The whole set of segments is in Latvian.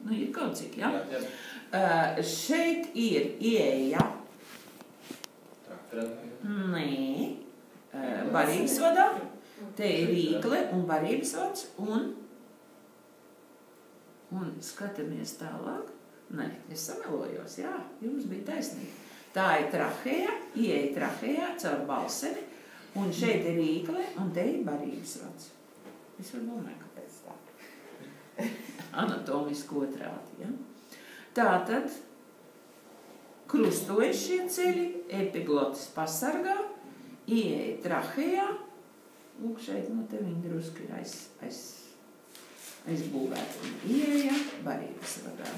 Nu, ir kaut cik, ja? Šeit ir ieeja. Nē. Barības vadā. Te ir rīkle un barības vads. Un skatāmies tālāk. Nē, es samelojos, jā. Jums bija taisnība. Tā ir trahea, ieeja trahejā caur balseni. Un šeit ir rīkle un te ir barības vads. Es varu domāt, kāpēc tā. Anatomiski otrādi, ja? Tātad krustojas šie ceļi, epiglotis pasargā, ieeja trahejā, lūk šeit, nu te viņi druski ir aizbūvēti. Ieeja barības vadā.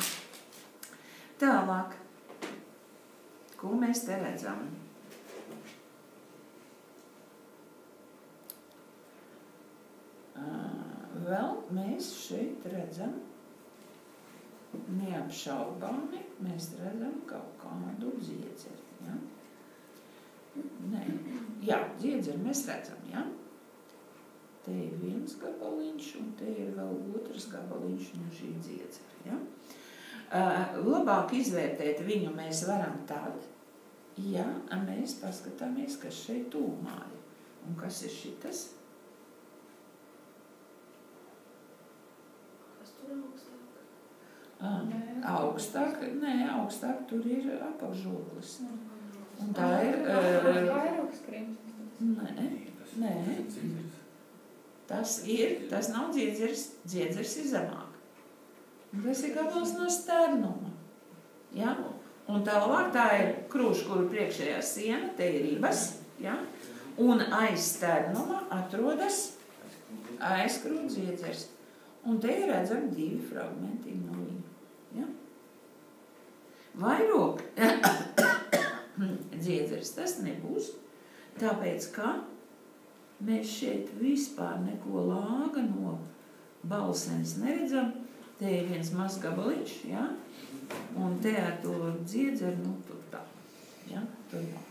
Tālāk, ko mēs te redzam? Vēl mēs šeit redzam, neapšaubāmi, mēs redzam kaut kādu dziedzeri, ja? Nē, jā, dziedzeri mēs redzam, ja? Te ir viens gabaliņš un te ir vēl otrs gabaliņš no šī dziedzera, ja? Labāk izvērtēt viņu mēs varam tad, ja mēs paskatāmies, kas šeit tūmā ir. Un kas ir šitas? Augstāk tur ir apakšžoglis. Un tā ir... Nē. Tas nav dziedzers, dziedzers ir zemāk. Un tas ir gabals no sternuma. Ja? Un tālāk tā ir krūša, kuru priekšējā siena, te ir ribas, ja? Un aiz sternuma atrodas aizkrūt dziedzers. Un te ir redzam 2 fragmenti no viņa. Ja? Vairāk dziedzers tas nebūs, tāpēc, ka mēs šeit vispār neko lāga no balsenes neredzam. Te ir viens mazs gabaliņš, ja? Un te ar to dziedzeru, nu, tur tā. Ja? Tur tā.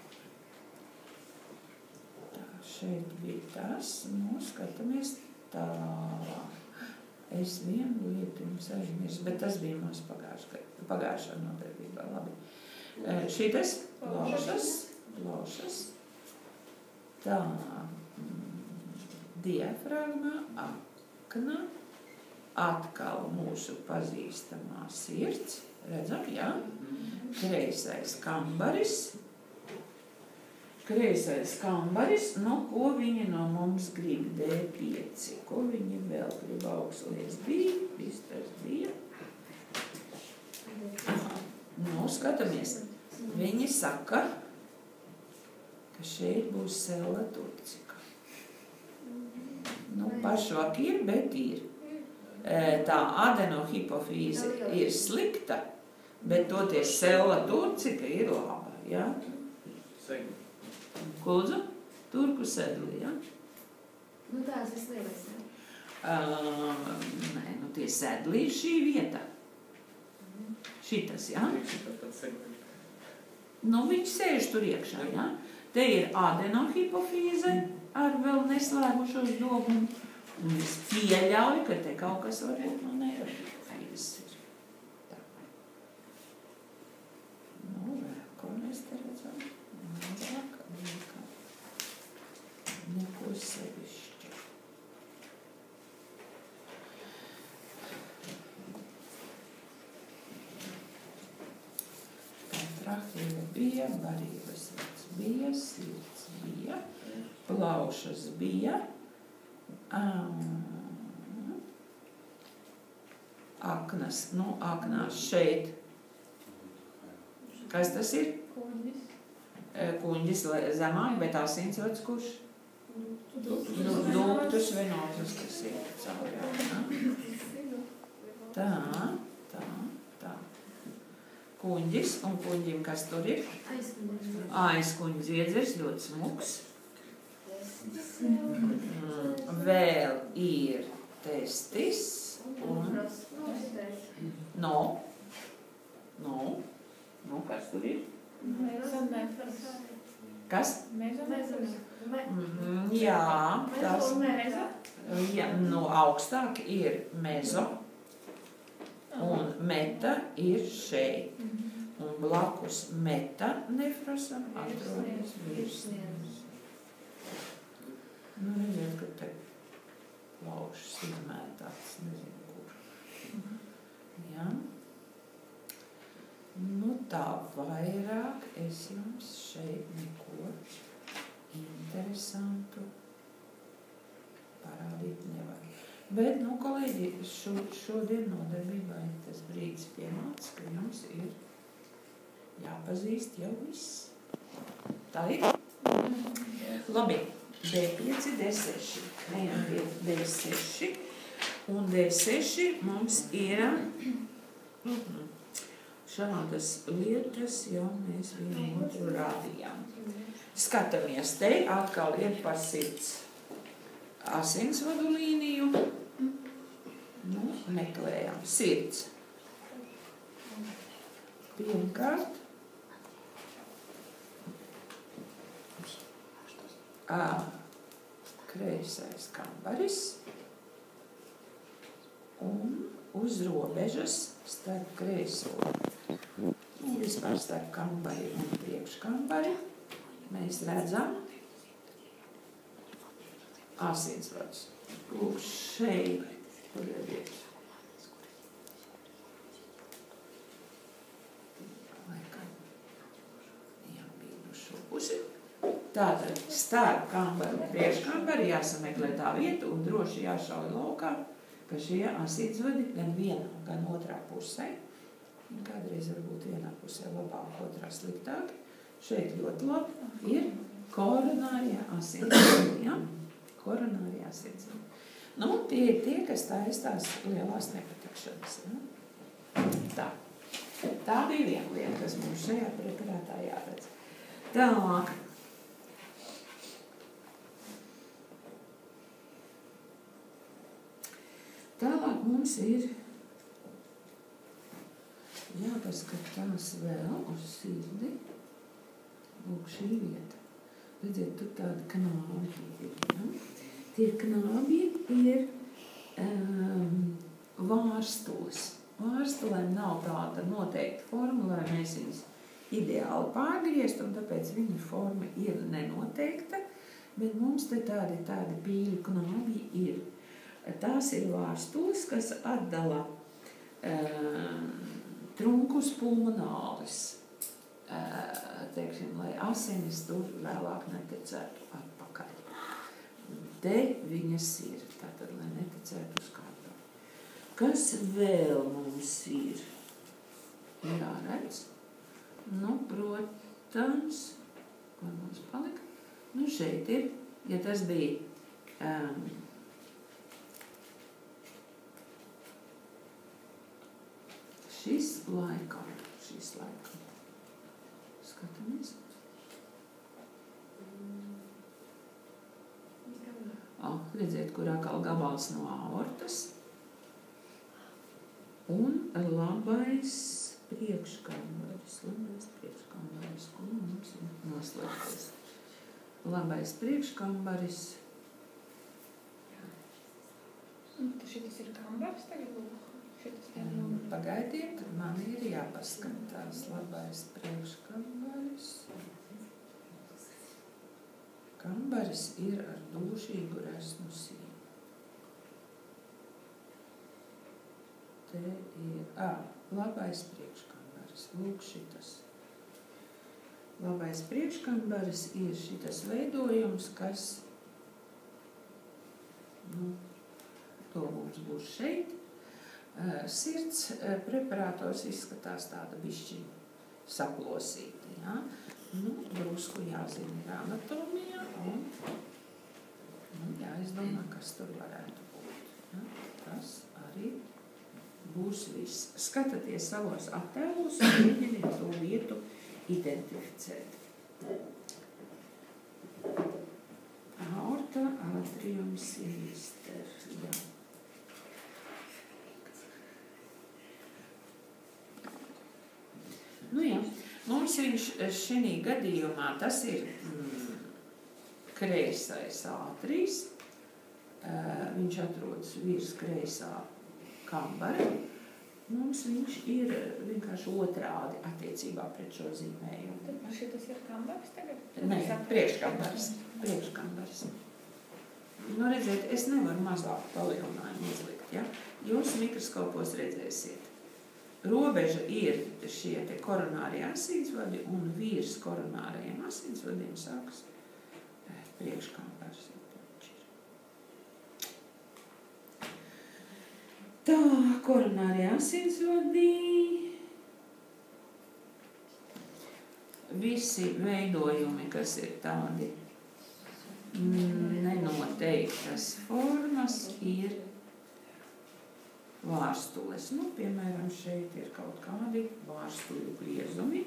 Tā, šeit bija tas, nu, skatāmies tālāk. Es vienu lietu jums aizmirsu, bet tas bija mums pagājušā nodarbībā. Labi. Šitas plaušas. Tā, diafragma, akna, atkal mūsu pazīstamā sirds. Redzam, jā? Kreisais kambaris, nu, ko viņi no mums grib? D5. Ko viņi vēl grib? Augslies bija, bistars bija. Aha, nu, skatāmies. Viņi saka, ka šeit būs cella turcika. Nu, pašvak ir, bet ir. Tā adenohipofīze ir slikta, bet toties cella turcika ir laba, jā? Lūdzu, turku sedli, ja? Nu tās vislielais, ja? Nē, nu tie sedli ir šī vieta. Šitas, ja? Nu, viņš sēž tur iekšā, ja? Te ir adenohipofīze ar vēl neslēgušos dogumu. Un es pieļauju, ka te kaut kas varbūt no neirohipofīzes ir. Tā. Nu, ko mēs te redzam? Neko sevišķi. Trahea bija, barības vads bija, sirds bija, plaušas bija, aknas, nu, aknās šeit. Kas tas ir? Kuņģis zemāk, bet asinsvads kurš? Duktus venozus, kas ir caurā. Tā. Kuņģis, un kuņģim kas tur ir? Aizkuņģi dziedzers, ļoti smuks. Vēl ir testis un... No, kas tur ir? Kas? Jā, tas... Jā, no augstāk ir mezo un meta ir šeit. Un blakus metanefrosam atrodas virsniegs. Nu, redziet, ka te plaušas izmētāts, nezinu kur. Jā. Nu, tā vairāk es jums šeit neko interesantu parādīt nevaru. Bet, nu, kolēģi, šodien nodarbībai tas brīdis pienāca, ka jums ir jāpazīst jau viss. Tā ir? Labi. D5, D6. Ejam pie D6. Un D6 mums ir šādas lietas, jau mēs vienu otru rādījām. Skatāmies, te atkal ir par sirds asinsvadu līniju. Nu, meklējam. Sirds. Pirmkārt. Kreisais kambaris un uz robežas starp kreiso un vispār starp kambari un priekškambari mēs redzam asinsvadus. Lūk, šeit, kur ir iekšā. Tātad starp kambaru un priekškambaru jāsameklē tā vieta un droši jāšauj laukā, ka šie asinsvadi gan vienā, gan otrā pusē, kādreiz varbūt vienā pusē labāk, otrā sliktāk, šeit ļoti labi ir koronárie asinsvadi, ja? Koronárie asinsvadi. Nu, tie ir tie, kas taisās lielās nepatikšanas, ja? Tā. Tā bija viena lieta, kas mums šajā preparātā jāredz. Tālāk. Tālāk mums ir jāpaskatās vēl uz sirdi. Lūk, šī vieta. Redziet, tur tāda knābi ir. Ja? Tie knābi ir vārstulis. Vārstulēm nav tāda noteikta forma, lai mēs viņus ideāli pārgriezt, un tāpēc viņa forma ir nenoteikta, bet mums te tādi pīļu knābi ir. Tās ir vārstulis, kas atdala trunkus pulmonālis, teiksim, lai asinis tur vēlāk neticētu atpakaļ. Te viņas ir, tātad, lai neticētu uz kādu. Kas vēl mums ir jāredz? Nu, protams, ko mums palika? Nu, šeit ir, ja tas bija šis laikam. Skatāmies. Redziet, kur atkal gabals no aortas. Un labais priekškambaris. Kur mums ir noslēgties? Labais priekškambaris. Šitas ir kambaris tagad? Pagaidiet, man ir jāpaskatās labais priekškambaris. Kambaris ir ar dūšīgu resnu sīnu. Te ir, labais priekškambaris, lūk šitas. Labais priekškambaris ir šitas veidojums, kas, nu, to mums būs šeit. Sirds preparātos izskatās tāda bišķiņa saplosīta, ja? Nu, drusku jāzina ir anatomija un jāizdomā, kas tur varētu būt. Ja? Tas arī būs viss. Skatāties savos attēlos un mēģiniet to vietu identificēt. Aorta, atrium, sinister, jā. Nu jā, mums viņš šī gadījumā, tas ir kreisais ātrijs, viņš atrodas virs kreisā kambara, Mums viņš ir vienkārši otrādi attiecībā pret šo zīmējumu. Tad šitas ir kambars tagad? Nē, priekškambars. Nu, redziet, es nevaru mazāk palielinājumu uzlikt, ja? Jūs mikroskopos redzēsiet. Robeža ir šie te koronārie asīnsvadi un virs koronārajiem asīnsvadiem sākas priekškambars. Tā, koronārie asinsvadi. Visi veidojumi, kas ir tādi nenoteiktas formas, ir vārstules. Nu, piemēram, šeit ir kaut kādi vārstuļu griezumi.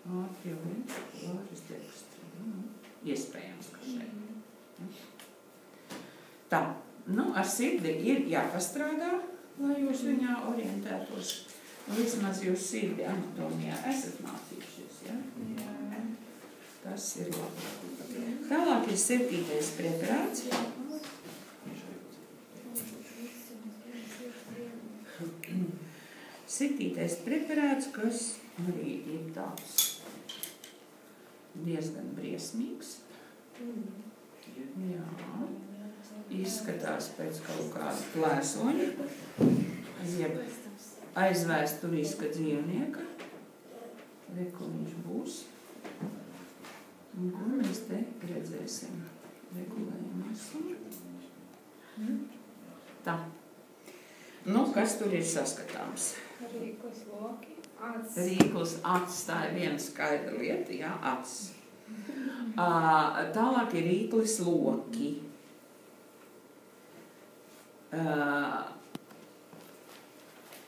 Vāris teksts. Iespējams, ka šeit. Tā, nu, ar sirdi ir jāpastrādā, lai jūs viņā orientētos. Vismaz jūs sirdi anatomijā esat mācījušies, ja? Jā. Tas ir labi. Tālāk ir 7. preparāts. 7. preparāts, kas arī ir tāds diezgan briesmīgs. Jā. Izskatās pēc kaut kāda plēsoņa, jeb aizvēsturiska dzīvnieka. Re, ko viņš būs. Un ko mēs te redzēsim? Regulējumies. Tā. Nu, kas tur ir saskatāms? Rīklis loki. Rīklis acis, tā ir viena skaidra lieta, jā, acis. Tālāk ir rīklis loki.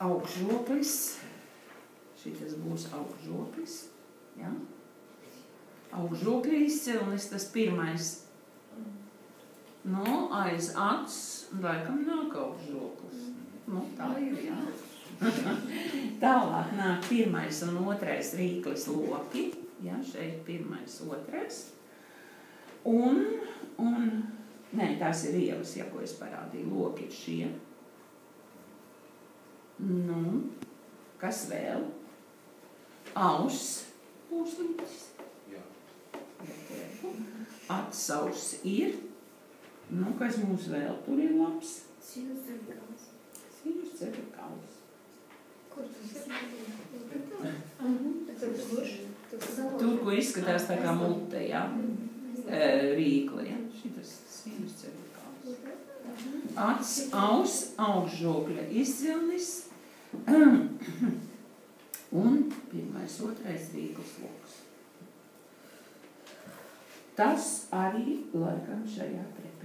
Augšžoklis. Šitas būs augšžoklis, jā. Augšžokļa izcilnis, tas pirmais. Nu, aiz acis, laikam nāk augšžoklis. Nu, tā ir, jā. Tālāk nāk pirmais un otrais rīklis loki. Jā, šeit pirmais, otrais. Nē, tās ir ielas, ja, ko es parādīju. Loki ir šie. Nu, kas vēl? Auss pūslītis. Acis auss ir. Nu, kas mums vēl tur ir labs? Sinus cervicālis. Sinus cervicālis. Kur tas Tur, ko izskatās tā kā mute, jā. Rīkla, jā. Šitas sinus cervicālis. Acis, auss, augšžokļa izcilnis. Un pirmais, otrais rīklis loks. Tas arī laikam šajā preparātā.